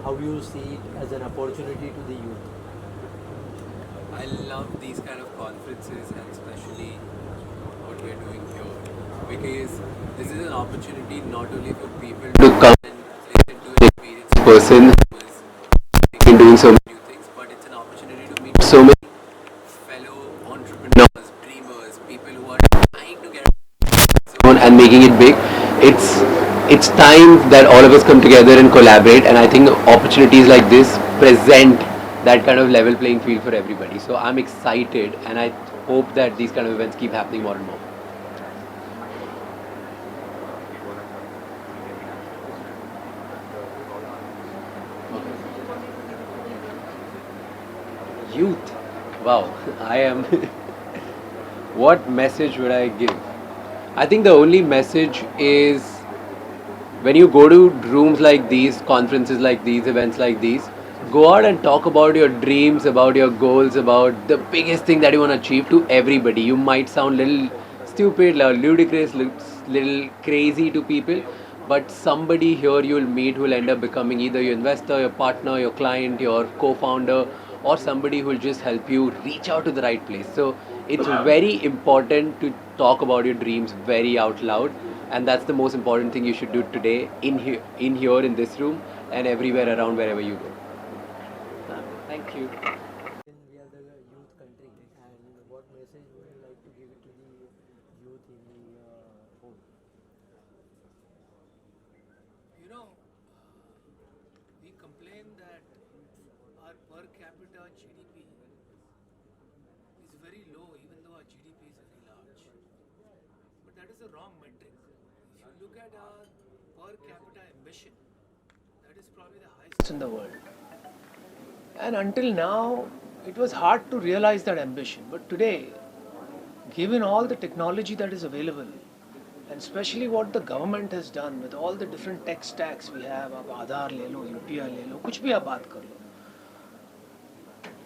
how do you see it as an opportunity to the youth? I love these kind of conferences and especially what we're doing here because this is an opportunity not only for people to come and listen to an experienced person who is in doing so many new things, but it's an opportunity to meet so many fellow entrepreneurs, dreamers, people who are trying to get on and making it big. It's time that all of us come together and collaborate, and I think opportunities like this present that kind of level playing field for everybody. So I'm excited, and I hope that these kind of events keep happening more and more. Youth, wow, I am. What message would I give? I think the only message is when you go to rooms like these, conferences like these, events like these, go out and talk about your dreams, about your goals, about the biggest thing that you want to achieve to everybody. You might sound little stupid, ludicrous, little crazy to people, but somebody here you will meet who will end up becoming either your investor, your partner, your client, your co-founder, or somebody who will just help you reach out to the right place. So it's very important to talk about your dreams very out loud, and that's the most important thing you should do today in this room and everywhere around wherever you go. Thank you. We are the youth country, and what message would you like to give it to the youth in the home? You know, we complain that our per capita GDP is very low, even though our GDP is very large. But that is the wrong metric. If you look at our per capita ambition, that is probably the highest in the world. And until now, it was hard to realize that ambition. But today, given all the technology that is available, and especially what the government has done with all the different tech stacks we have, आप आधार ले लो, UPI ले लो, कुछ भी आप बात कर लो,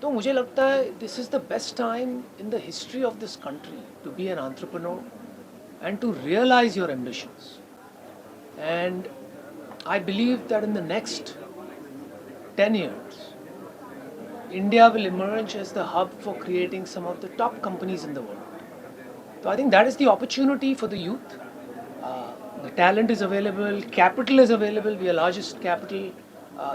तो मुझे लगता है this is the best time in the history of this country to be an entrepreneur and to realize your ambitions. And I believe that in the next 10 years, India will emerge as the hub for creating some of the top companies in the world. So I think that is the opportunity for the youth. The talent is available, capital is available. We are largest capital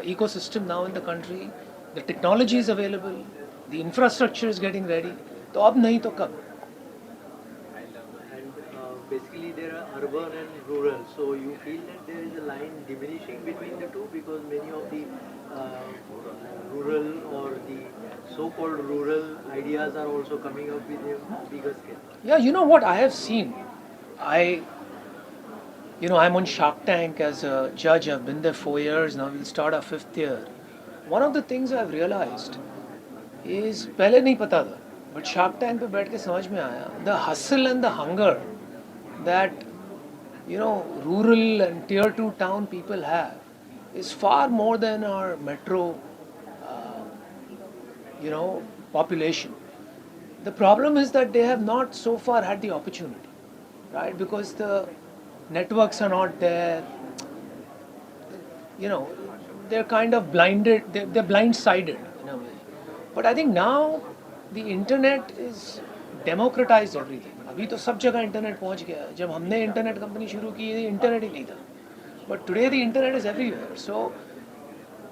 ecosystem now in the country. The technology is available. The infrastructure is getting ready. तो अब नहीं तो कब? And basically, there are urban and rural. So you feel that there is a line diminishing between the two because many of the rural or the so-called rural ideas are also coming up with a bigger scale. Yeah, you know what I have seen? I, I'm on Shark Tank as a judge. I've been there 4 years now. We'll start our 5th year. One of the things I've realized is पहले नहीं पता था, but Shark Tank पे बैठ के समझ में आया the hustle and the hunger that rural and tier 2 town people have is far more than our metro uh, population. The problem is that they have not so far had the opportunity, right? Because the networks are not there. They're kind of blinded, they're blindsided in a way. But I think now the internet is democratized everything. अभी तो सब जगह internet पहुंच गया है. जब हमने internet company शुरू की इंटरनेट ही नहीं था. But today the internet is everywhere. So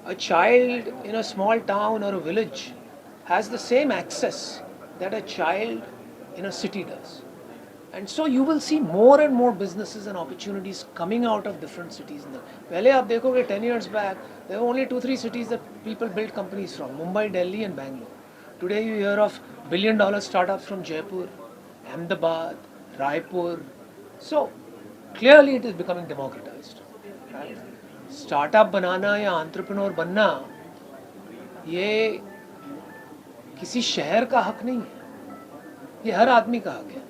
a child in a small town or a village has the same access that a child in a city does. And so you will see more and more businesses and opportunities coming out of different cities. पहले आप देखोगे 10 years back, there were only 2-3 cities that people built companies from, Mumbai, Delhi and Bangalore. Today you hear of billion-dollar startups from Jaipur, Ahmedabad, Raipur. So clearly it is becoming democratized. Right? Startup बनाना या entrepreneur बनना ये किसी शहर का हक नहीं है, ये हर आदमी का हक है.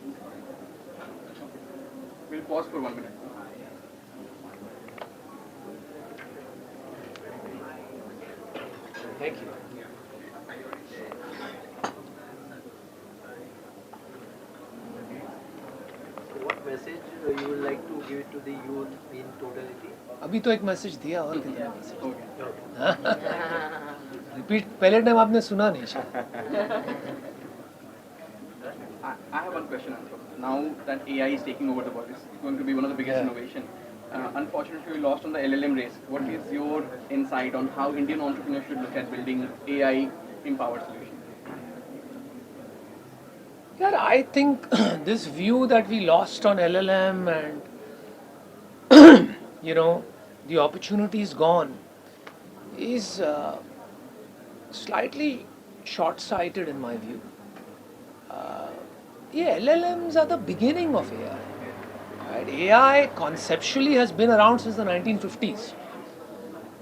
We'll pause for 1 minute. Thank you. So what message you would like to give to the youth in totality? अभी तो एक मैसेज दिया और कितना मैसेज? रिपीट पहले टाइम आपने सुना नहीं शायद. I have one question, Anupam. Now that AI is taking over the world, it's going to be one of the biggest innovation. Unfortunately, we lost on the LLM race. What is your insight on how Indian entrepreneurs should look at building AI-empowered solutions? Yeah, I think this view that we lost on LLM and the opportunity is gone is slightly short-sighted in my view. Yeah, LLMs are the beginning of AI. Right? AI conceptually has been around since the 1950s.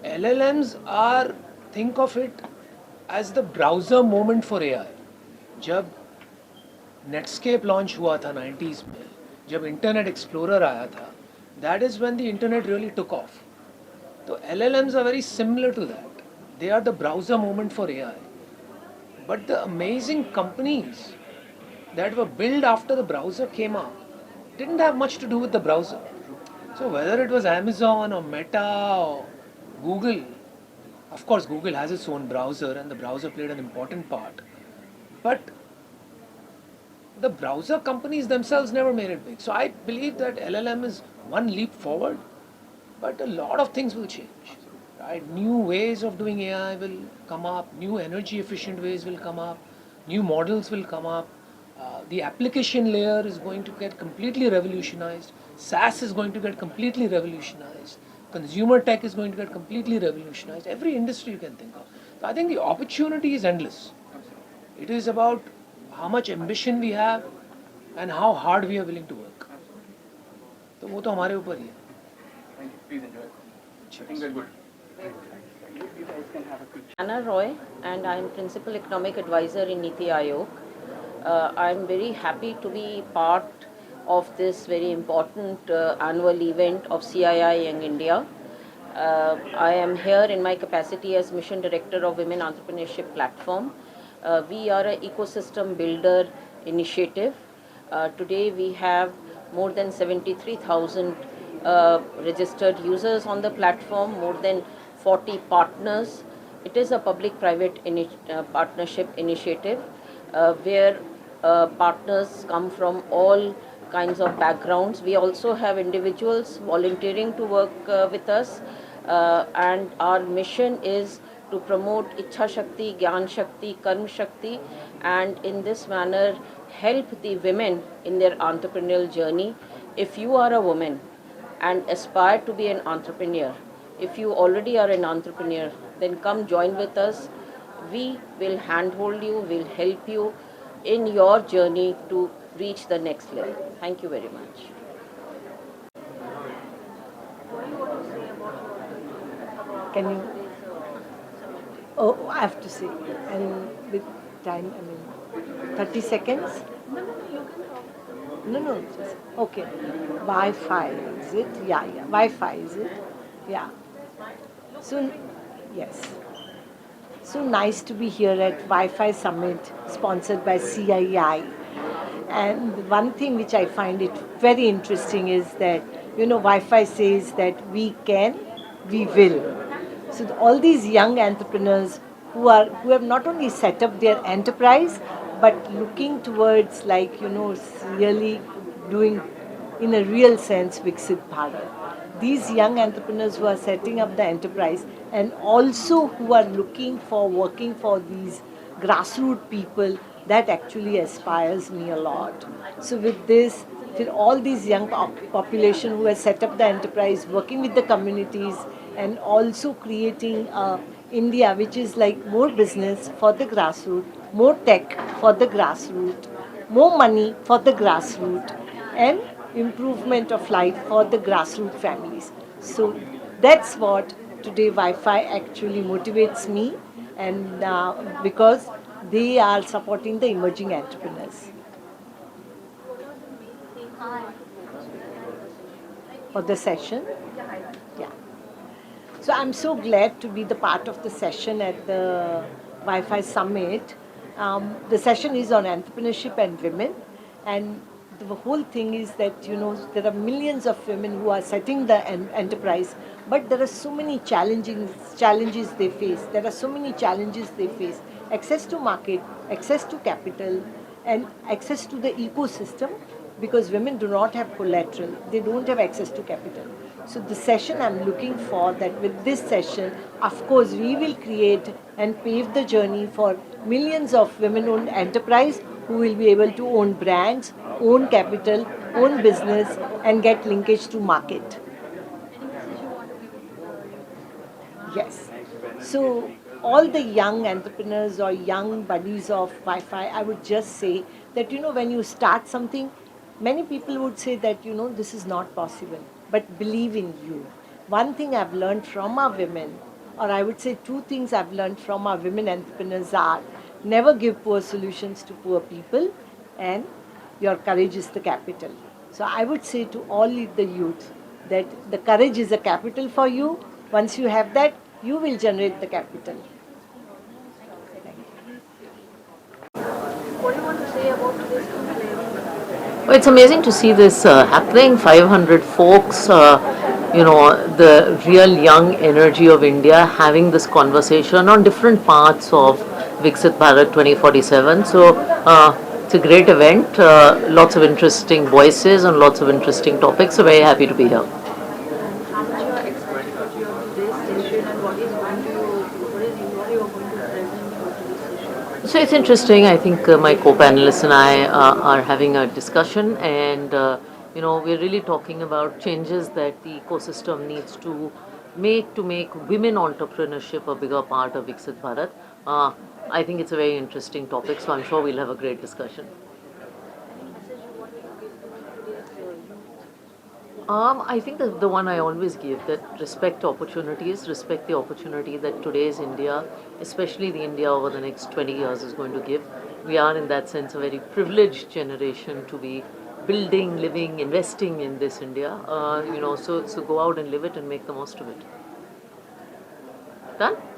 LLMs are, think of it as the browser moment for AI. जब Netscape launch हुआ था 90s में, जब internet explorer आया था, that is when the internet really took off. So LLMs are very similar to that. They are the browser moment for AI. But the amazing companies that were built after the browser came out didn't have much to do with the browser. So whether it was Amazon or Meta or Google, of course Google has its own browser and the browser played an important part. But the browser companies themselves never made it big. So I believe that LLM is one leap forward, but a lot of things will change. Right? New ways of doing AI will come up, new energy efficient ways will come up, new models will come up. The application layer is going to get completely revolutionized. SaaS is going to get completely revolutionized. Consumer tech is going to get completely revolutionized. Every industry you can think of. So I think the opportunity is endless. It is about how much ambition we have and how hard we are willing to work. तो वो तो हमारे ऊपर ही है. Thank you. Please enjoy. I think we're good. You guys can have a quick Anna Roy, and I am Principal Economic Advisor in Niti Aayog. I am very happy to be part of this very important annual event of CII Young India. I am here in my capacity as Mission Director of Women Entrepreneurship Platform. We are an ecosystem builder initiative. Today we have more than 73,000 registered users on the platform, more than 40 partners. It is a public-private partnership initiative where partners come from all kinds of backgrounds. We also have individuals volunteering to work with us, and our mission is to promote Ichha Shakti, Gyan Shakti, Karma Shakti, and in this manner help the women in their entrepreneurial journey. If you are a woman and aspire to be an entrepreneur, if you already are an entrepreneur, then come join with us. We will handhold you, will help you in your journey to reach the next level. Thank you very much. Can you? Oh, I have to say, and with time, 30 seconds? No, just, okay. Wi-Fi, is it? Yeah, Wi-Fi, is it? Yeah. So, yes. So nice to be here at Wi-Fi Summit, sponsored by CII. And one thing which I find it very interesting is that, Wi-Fi says that we can, we will. So all these young entrepreneurs who have not only set up their enterprise, but looking towards really doing in a real sense Viksit Bharat. These young entrepreneurs who are setting up the enterprise and also who are looking for working for these grassroots people, that actually inspires me a lot. So with this, with all these young population who has set up the enterprise, working with the communities and also creating India which is like more business for the grassroots, more tech for the grassroots, more money for the grassroots, and improvement of life for the grassroots families. So that's what today Wi-Fi actually motivates me, and because they are supporting the emerging entrepreneurs. For the session, yeah. So I'm so glad to be the part of the session at the Wi-Fi Summit. The session is on entrepreneurship and women, and the whole thing is that there are millions of women who are setting the enterprise, but there are so many challenges they face. There are so many challenges they face: access to market, access to capital, and access to the ecosystem, because women do not have collateral, they don't have access to capital. So the session I'm looking for, that with this session, of course, we will create and pave the journey for millions of women-owned enterprise who will be able to own brands, own capital, own business, and get linkage to market. Yes. So all the young entrepreneurs or young buddies of Wi-Fi, I would just say that when you start something, many people would say that this is not possible, but believe in you. One thing I've learned from our women, or I would say two things I've learned from our women entrepreneurs are: never give poor solutions to poor people, and your courage is the capital. So I would say to all the youth that the courage is a capital for you. Once you have that, you will generate the capital. What do you want to say about today's conclave? Well, it's amazing to see this happening. 500 folks, the real young energy of India having this conversation on different parts of Viksit Bharat 2047. So it's a great event. Lots of interesting voices and lots of interesting topics. So very happy to be here. How much you are excited for today's session, and what is going to what you are going to present for today's session? So it's interesting. I think my co-panelists and I are having a discussion, and we're really talking about changes that the ecosystem needs to make women entrepreneurship a bigger part of Viksit Bharat. I think it's a very interesting topic, so I'm sure we'll have a great discussion. I think the one I always give, that respect opportunities, respect the opportunity that today's India, especially the India over the next 20 years, is going to give. We are, in that sense, a very privileged generation to be building, living, investing in this India. So go out and live it and make the most of it. Done?